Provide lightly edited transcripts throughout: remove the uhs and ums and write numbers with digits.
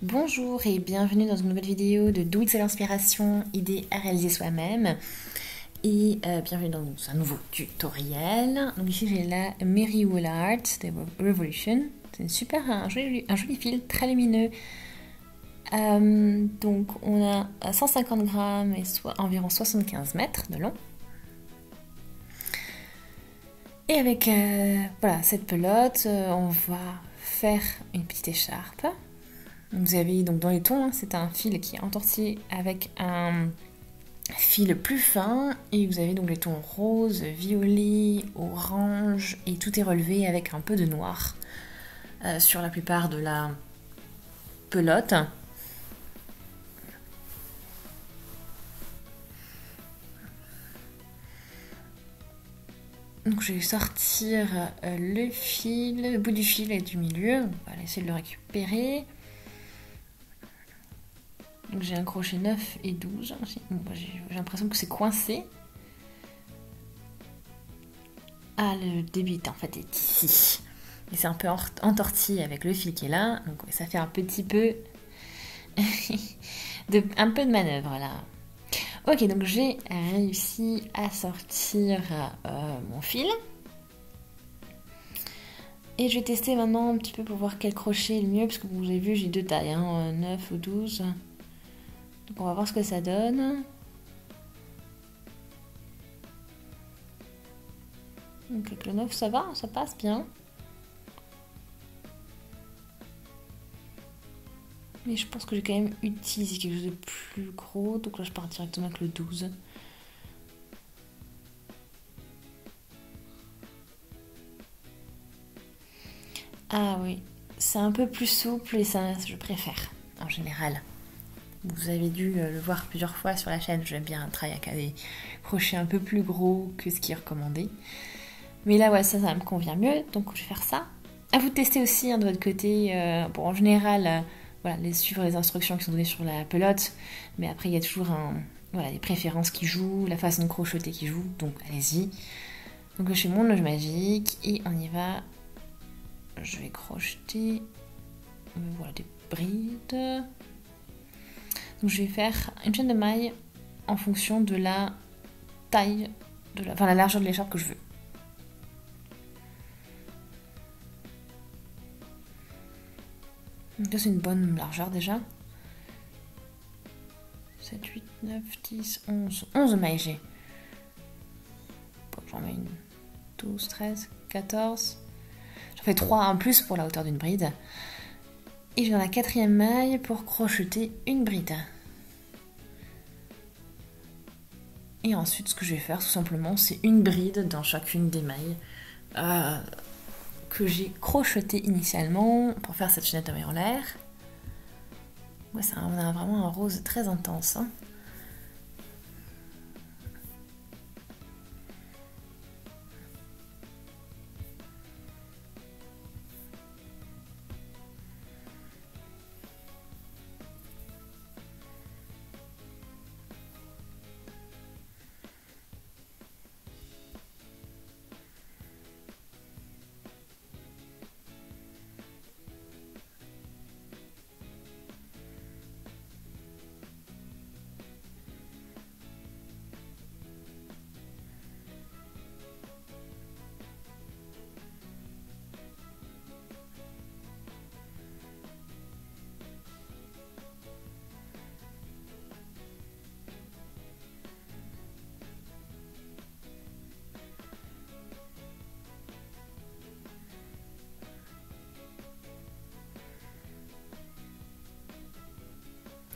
Bonjour et bienvenue dans une nouvelle vidéo de Do It, c'est l'inspiration, idée à réaliser soi-même. Et bienvenue dans un nouveau tutoriel. Donc ici j'ai la Mary Woolard de Revolution. C'est un joli fil très lumineux. Donc on a 150 grammes et environ 75 mètres de long. Et avec voilà, cette pelote, on va faire une petite écharpe. Vous avez donc dans les tons, hein, c'est un fil qui est entortillé avec un fil plus fin et vous avez donc les tons rose, violet, orange et tout est relevé avec un peu de noir sur la plupart de la pelote. Donc je vais sortir le fil, le bout du fil et du milieu. On va essayer de le récupérer. Donc j'ai un crochet 9 et 12. Bon, j'ai l'impression que c'est coincé. Ah, le début en fait est ici. Et c'est un peu entortillé avec le fil qui est là. Donc ça fait un petit peu un peu de manœuvre là. Ok, donc j'ai réussi à sortir mon fil. Et je vais tester maintenant un petit peu pour voir quel crochet est le mieux. Parce que vous avez vu, j'ai deux tailles, hein, 9 ou 12. Donc on va voir ce que ça donne. Donc avec le 9 ça va, ça passe bien. Mais je pense que j'ai quand même utilisé quelque chose de plus gros. Donc là je pars directement avec le 12. Ah oui, c'est un peu plus souple et ça je préfère en général. Vous avez dû le voir plusieurs fois sur la chaîne, j'aime bien travailler avec des crochets un peu plus gros que ce qui est recommandé. Mais là, ouais, ça me convient mieux, donc je vais faire ça. À vous de tester aussi, hein, de votre côté. Bon, en général, voilà, suivre les instructions qui sont données sur la pelote. Mais après, il y a toujours voilà, les préférences qui jouent, la façon de crocheter qui joue. Donc, allez-y. Donc, je fais mon nœud magique et on y va. Je vais crocheter voilà, des brides. Donc je vais faire une chaîne de mailles en fonction de la taille, enfin la largeur de l'écharpe que je veux. Donc là c'est une bonne largeur déjà. 7, 8, 9, 10, 11. 11 mailles j'ai. Bon, j'en mets une 12, 13, 14. J'en fais 3 en plus pour la hauteur d'une bride. Et je vais dans la quatrième maille pour crocheter une bride. Et ensuite, ce que je vais faire, tout simplement, c'est une bride dans chacune des mailles que j'ai crochetées initialement pour faire cette chaînette à mailles en l'air. Ouais, on a vraiment un rose très intense. Hein.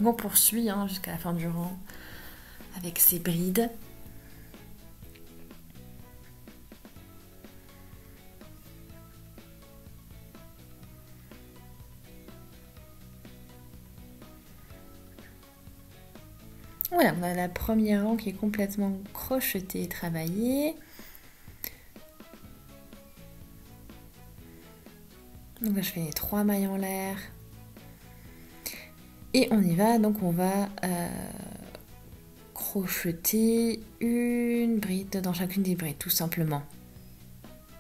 On poursuit hein, jusqu'à la fin du rang avec ces brides. Voilà, on a la première rang qui est complètement crochetée et travaillée. Donc là, je fais les 3 mailles en l'air. Et on y va, donc on va crocheter une bride dans chacune des brides, tout simplement.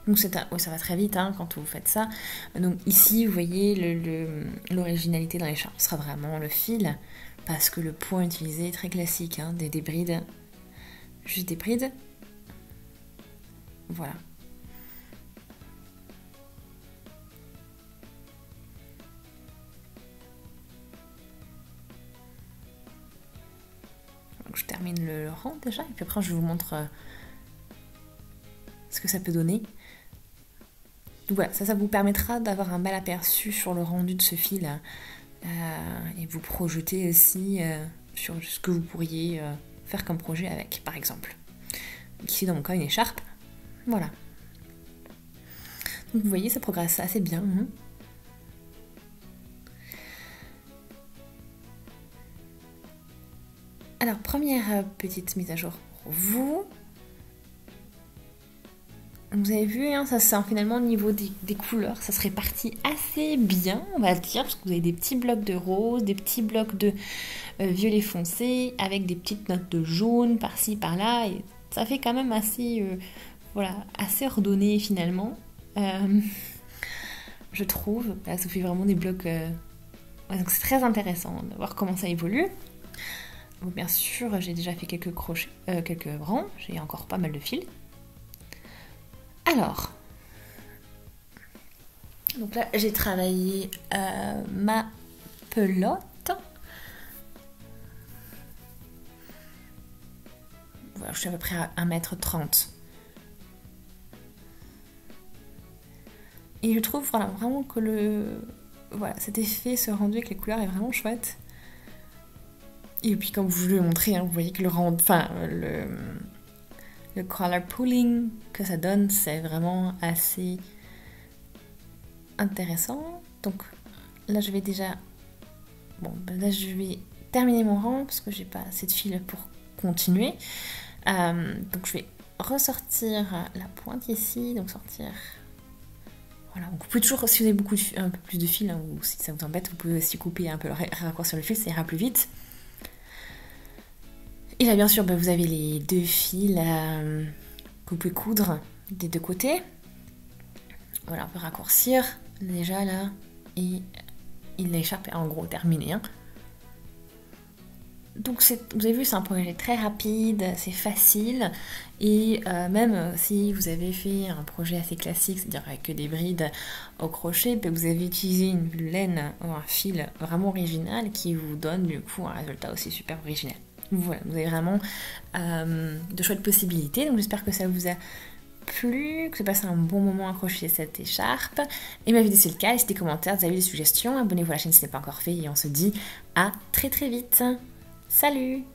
Donc ça va très vite hein, quand vous faites ça. Donc ici, vous voyez l'originalité dans l'écharpe sera vraiment le fil, parce que le point utilisé est très classique, hein, des brides, juste des brides. Voilà. Donc je termine le rang déjà, et puis après je vous montre ce que ça peut donner. Donc voilà, ça vous permettra d'avoir un bel aperçu sur le rendu de ce fil et vous projeter aussi sur ce que vous pourriez faire comme projet avec, par exemple. Donc ici dans mon cas une écharpe, voilà. Donc vous voyez, ça progresse assez bien. Hein. Alors première petite mise à jour pour vous. Vous avez vu, hein, ça c'est finalement au niveau des couleurs, ça se répartit assez bien, on va dire, parce que vous avez des petits blocs de rose, des petits blocs de violet foncé, avec des petites notes de jaune par-ci, par-là, et ça fait quand même assez, voilà, assez ordonné finalement, je trouve. Là, ça fait vraiment des blocs, ouais, donc c'est très intéressant de voir comment ça évolue. Donc, bien sûr, j'ai déjà fait quelques crochets, quelques rangs, j'ai encore pas mal de fils. Alors, donc là j'ai travaillé ma pelote. Voilà, je suis à peu près à 1,30 m. Et je trouve voilà, vraiment que voilà, cet effet, ce rendu avec les couleurs est vraiment chouette. Et puis comme je vous l'ai montré, hein, vous voyez que le color pooling que ça donne, c'est vraiment assez intéressant. Donc là je vais déjà là je vais terminer mon rang parce que j'ai pas assez de fil pour continuer. Donc je vais ressortir la pointe ici, donc sortir. Voilà, donc vous pouvez toujours, si vous avez un peu plus de fil, hein, ou si ça vous embête, vous pouvez aussi couper un peu le raccourcir le fil, ça ira plus vite. Et là, bien sûr, vous avez les deux fils que vous pouvez coudre des deux côtés. Voilà, on peut raccourcir déjà là. Et l'écharpe est en gros terminée. Hein. Donc vous avez vu, c'est un projet très rapide, c'est facile. Et même si vous avez fait un projet assez classique, c'est-à-dire avec des brides au crochet, vous avez utilisé une laine ou un fil vraiment original qui vous donne du coup un résultat aussi super original. Voilà, vous avez vraiment de chouettes possibilités. Donc j'espère que ça vous a plu, que vous passez un bon moment à crocheter cette écharpe. Et ma vidéo c'est le cas, laissez des commentaires, vous avez des suggestions, abonnez-vous à la chaîne si ce n'est pas encore fait et on se dit à très très vite. Salut!